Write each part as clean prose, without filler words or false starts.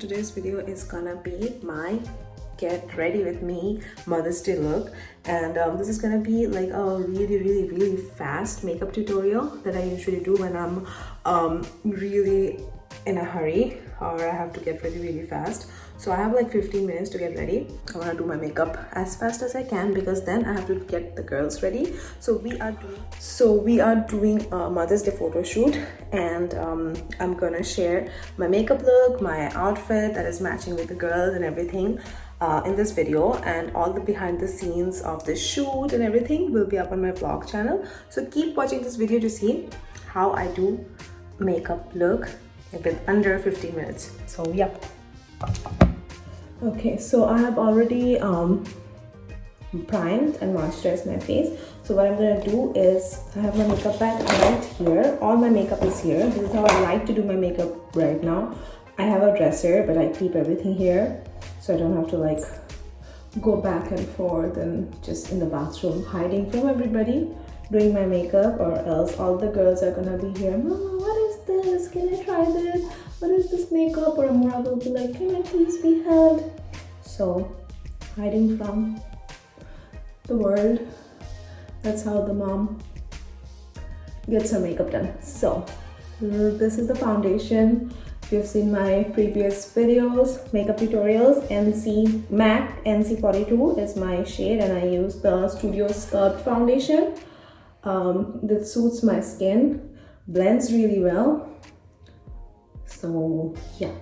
today's video is gonna be my get ready with me Mother's Day look, and this is gonna be like a really fast makeup tutorial that I usually do when I'm really in a hurry or I have to get ready really fast. So I have like 15 minutes to get ready. I want to do my makeup as fast as I can because then I have to get the girls ready. So we are doing a Mother's Day photo shoot, and I'm gonna share my makeup look, my outfit that is matching with the girls and everything in this video, and all the behind the scenes of the shoot and everything will be up on my vlog channel. So keep watching this video to see how I do makeup look with under 15 minutes. So yeah. Okay, so I have already primed and moisturized my face. So what I'm gonna do is, I have my makeup bag right here. All my makeup is here. This is how I like to do my makeup right now. I have a dresser, but I keep everything here so I don't have to like go back and forth and just in the bathroom hiding from everybody doing my makeup, or else all the girls are gonna be here. Mama, what is this? Can I try this? What is this makeup? Or Amora will be like, can I please be held? So hiding from the world, that's how the mom gets her makeup done. So this is the foundation. If you've seen my previous videos, makeup tutorials, MAC NC42 is my shade, and I use the Studio Sculpt foundation. That suits my skin, blends really well. So yeah.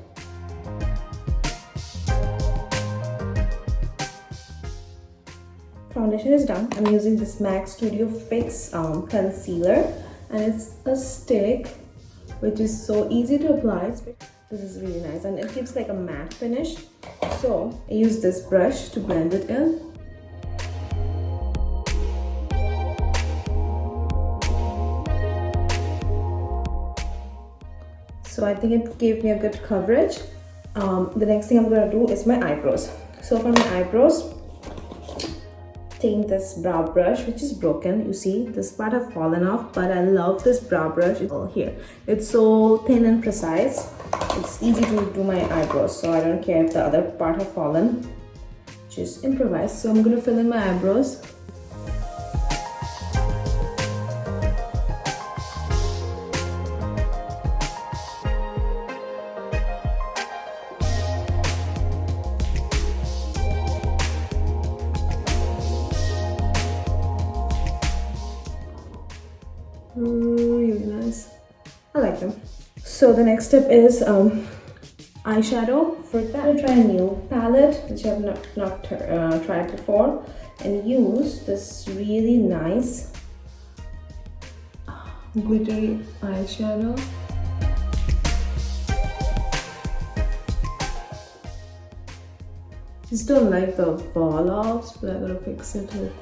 Foundation is done. I'm using this MAC Studio Fix concealer, and it's a stick which is so easy to apply. This is really nice and it gives like a matte finish. So I use this brush to blend it in. So I think it gave me a good coverage. The next thing I'm gonna do is my eyebrows. So for my eyebrows, taking this brow brush, which is broken. You see this part have fallen off, but I love this brow brush. It's all here. It's so thin and precise. It's easy to do my eyebrows, so I don't care if the other part have fallen. Just improvise. So I'm gonna fill in my eyebrows. Really nice. I like them. So the next step is eyeshadow. For that, I'll try a new palette which I have not tried before, and use this really nice glittery eyeshadow. Just don't like the fall offs, but I gotta fix it with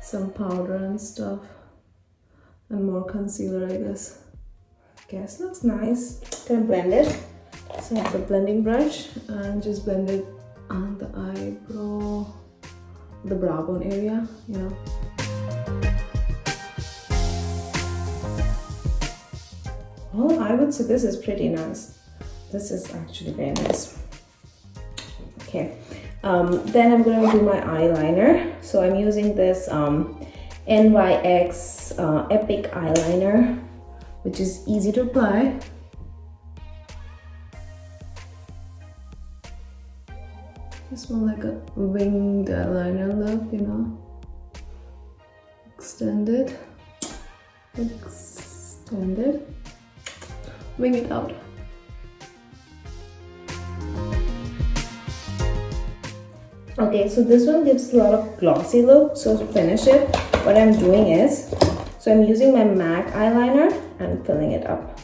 some powder and stuff. And more concealer, I guess. Guess looks nice. Gonna blend it. So I have the blending brush and just blend it on the eyebrow, the brow bone area, you know. Well, I would say this is pretty nice. This is actually very nice. Okay. Then I'm gonna do my eyeliner. So I'm using this NYX Epic eyeliner, which is easy to apply. Just more like a winged eyeliner look, you know. Extend it, wing it out. Okay, so this one gives a lot of glossy look. So to finish it, what I'm doing is, so I'm using my MAC eyeliner and filling it up.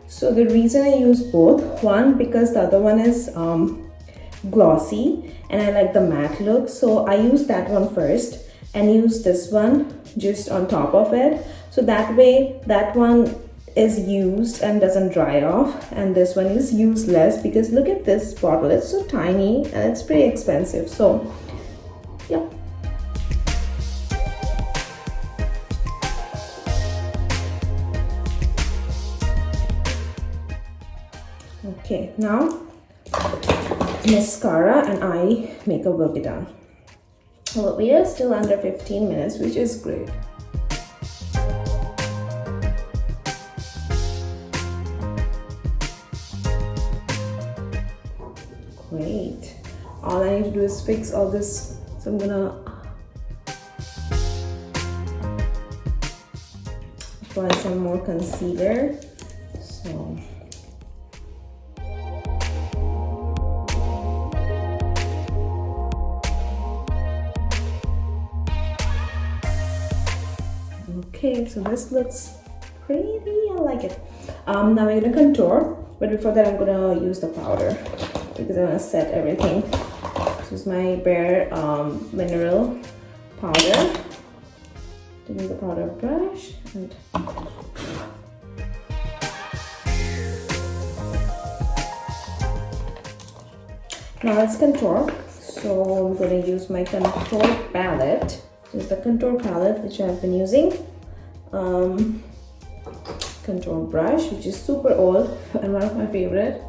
So the reason I use both, one, because the other one is glossy and I like the matte look, so I use that one first and use this one just on top of it. So that way that one is used and doesn't dry off, and this one is useless because look at this bottle, it's so tiny and it's pretty expensive. So yeah. Okay, now mascara and eye makeup will be done. Well, we are still under 15 minutes, which is great. Great. All I need to do is fix all this. So I'm gonna apply some more concealer. So okay, so this looks pretty. I like it. Now we're gonna contour, but before that I'm gonna use the powder because I want to set everything. This is my Bare Mineral powder. Taking the powder brush and now let's contour. So I'm going to use my contour palette. This is the contour palette which I've been using. Contour brush, which is super old and one of my favorite.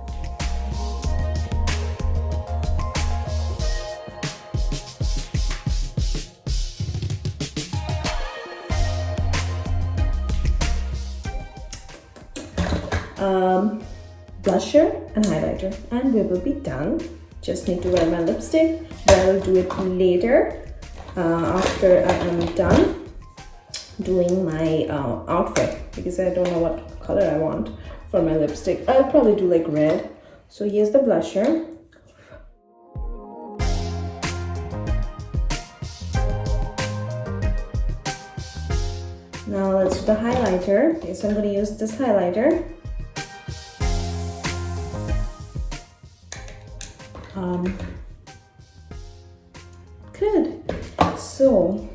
Blusher and highlighter, and we will be done. Just need to wear my lipstick, but I will do it later after I am done doing my outfit, because I don't know what color I want for my lipstick. I'll probably do like red. So here's the blusher. Now let's do the highlighter. Okay, so I'm going to use this highlighter. Good. So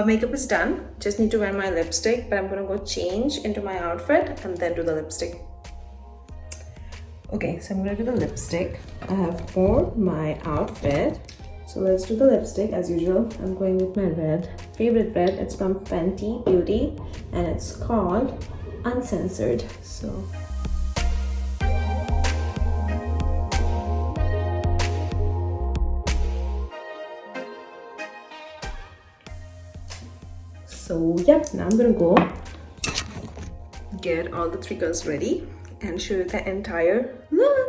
makeup is done. Just need to wear my lipstick, but I'm gonna go change into my outfit and then do the lipstick. Okay, so I'm gonna do the lipstick. I have for my outfit. So let's do the lipstick as usual. I'm going with my favorite red. It's from Fenty Beauty and it's called Uncensored. So yep, now I'm gonna go get all the 3 colors ready and show you the entire look.